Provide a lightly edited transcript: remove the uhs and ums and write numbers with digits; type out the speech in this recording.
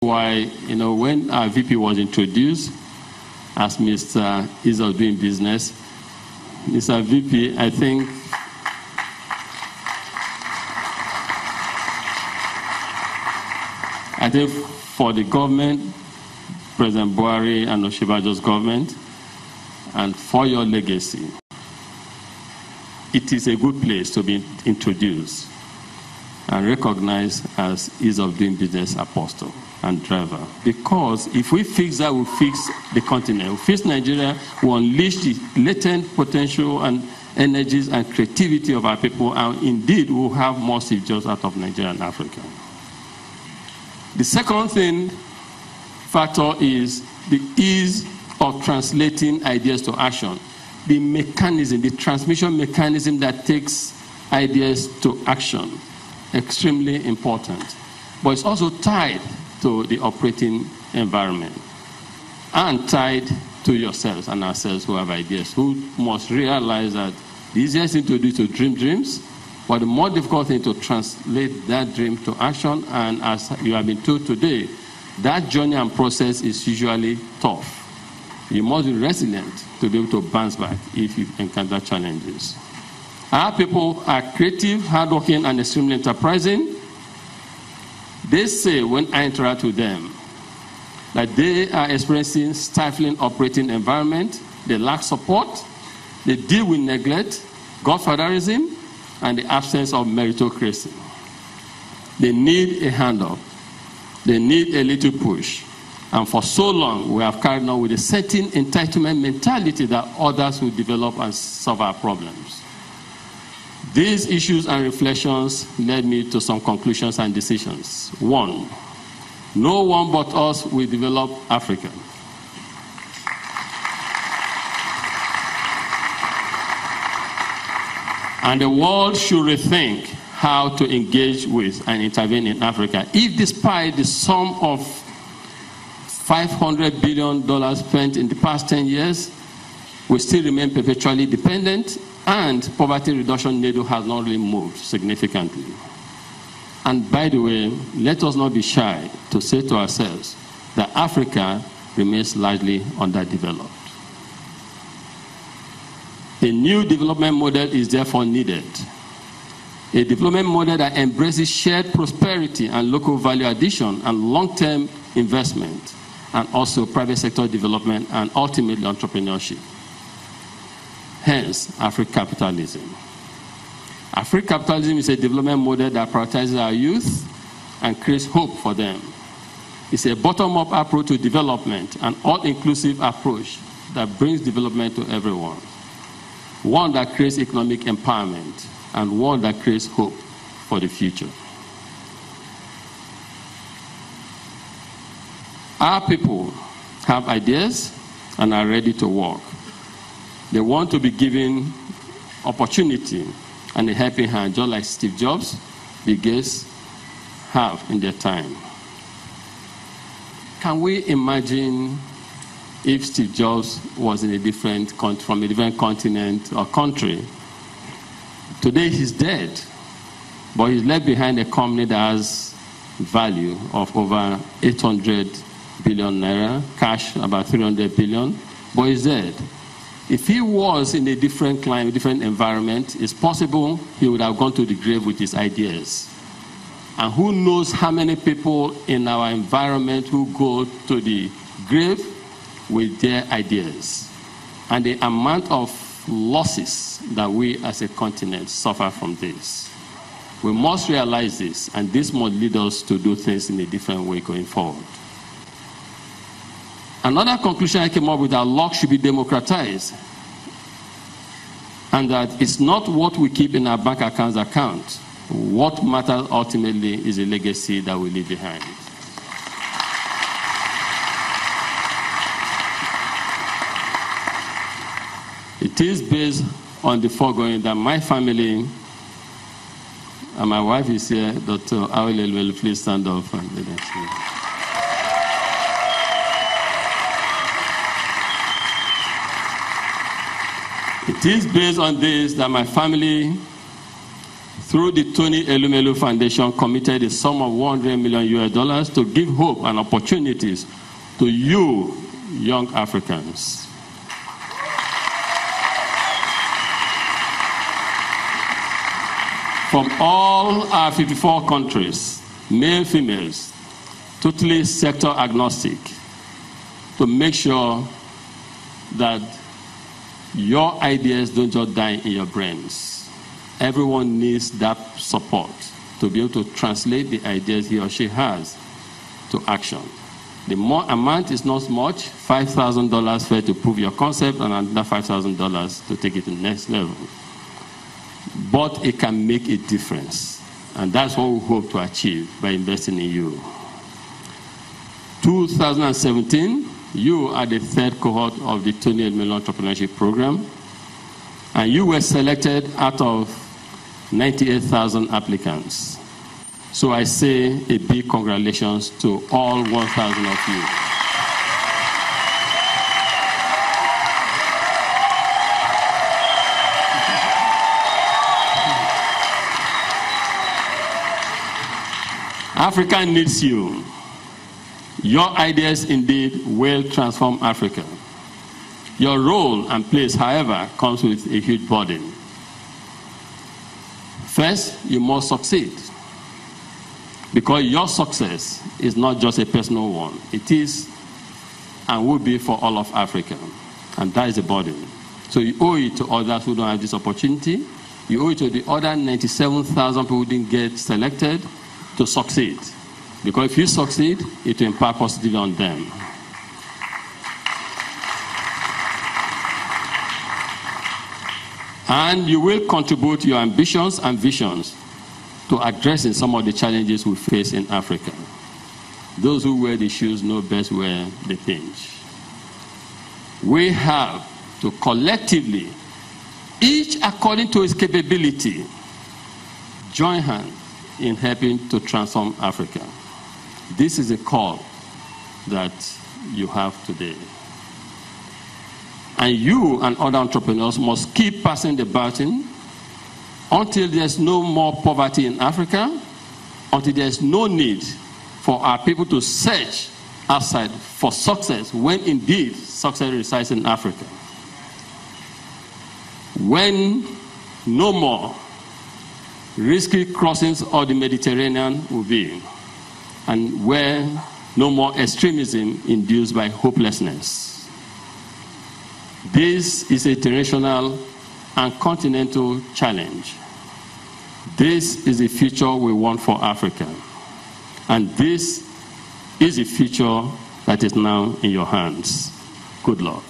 why, when our VP was introduced as Mr. Ease of Doing Business, Mr. VP, I think for the government, President Buhari and Oshibajo's government, and for your legacy, it is a good place to be introduced and recognized as Ease of Doing Business apostle and driver. Because if we fix that, we'll fix the continent. We'll fix Nigeria, we'll unleash the latent potential and energies and creativity of our people, and indeed we'll have more Steve Jobs out of Nigeria and Africa. The second factor is the ease of translating ideas to action. The mechanism, the transmission mechanism that takes ideas to action, extremely important. But it's also tied to the operating environment and tied to yourselves and ourselves who have ideas, who must realize that the easiest thing to do is to dream dreams, but the more difficult thing to translate that dream to action. And as you have been told today, that journey and process is usually tough. You must be resilient to be able to bounce back if you encounter challenges. Our people are creative, hardworking, and extremely enterprising. They say when I interact with them that they are experiencing stifling operating environment, they lack support, they deal with neglect, godfatherism, and the absence of meritocracy. They need a hand up. They need a little push. And for so long, we have carried on with a certain entitlement mentality that others will develop and solve our problems. These issues and reflections led me to some conclusions and decisions. One, no one but us will develop Africa. And the world should rethink how to engage with and intervene in Africa. If despite the sum of $500 billion spent in the past 10 years, we still remain perpetually dependent, and poverty reduction needle has not really moved significantly. And by the way, let us not be shy to say to ourselves that Africa remains largely underdeveloped. A new development model is therefore needed. A development model that embraces shared prosperity and local value addition and long-term investment, and also private sector development and ultimately entrepreneurship. Hence, Afro-capitalism. Afro-capitalism is a development model that prioritizes our youth and creates hope for them. It's a bottom-up approach to development, an all-inclusive approach that brings development to everyone. One that creates economic empowerment, and one that creates hope for the future. Our people have ideas and are ready to work. They want to be given opportunity and a helping hand, just like Steve Jobs, Bill Gates have in their time. Can we imagine if Steve Jobs was in a different from a different continent or country? Today he's dead, but he's left behind a company that has value of over 800 billion naira, cash about 300 billion, but he's dead. If he was in a different climate, different environment, it's possible he would have gone to the grave with his ideas. And who knows how many people in our environment who go to the grave with their ideas. And the amount of losses that we as a continent suffer from this. We must realize this, and this must lead us to do things in a different way going forward. Another conclusion I came up with, that luck should be democratized, and that it's not what we keep in our bank accounts account. What matters ultimately is the legacy that we leave behind. It is based on the foregoing that my family, and my wife is here, Dr. Elumelu, please stand up. It is based on this that my family, through through the Tony Elumelu Foundation, committed a sum of $100 million to give hope and opportunities to you, young Africans. From all our 54 countries, male, females, totally sector agnostic, to make sure that your ideas don't just die in your brains. Everyone needs that support to be able to translate the ideas he or she has to action. The amount is not much, $5,000 fair to prove your concept and another $5,000 to take it to the next level. But it can make a difference. And that's what we hope to achieve by investing in you. 2017, you are the third cohort of the Tony Elumelu Entrepreneurship Program. And you were selected out of 98,000 applicants. So I say a big congratulations to all 1,000 of you. Africa needs you. Your ideas indeed will transform Africa. Your role and place, however, comes with a huge burden. First, you must succeed. Because your success is not just a personal one. It is and will be for all of Africa. And that is a burden. So you owe it to others who don't have this opportunity. You owe it to the other 97,000 people who didn't get selected to succeed. Because if you succeed, it will impact positively on them. And you will contribute your ambitions and visions to addressing some of the challenges we face in Africa. Those who wear the shoes know best where they pinch. We have to collectively, each according to its capability, join hands in helping to transform Africa. This is a call that you have today. And you and other entrepreneurs must keep passing the baton until there's no more poverty in Africa, until there's no need for our people to search outside for success, when indeed success resides in Africa. When no more risky crossings of the Mediterranean will be, and where no more extremism induced by hopelessness. This is a international and continental challenge. This is the future we want for Africa. And this is the future that is now in your hands. Good luck.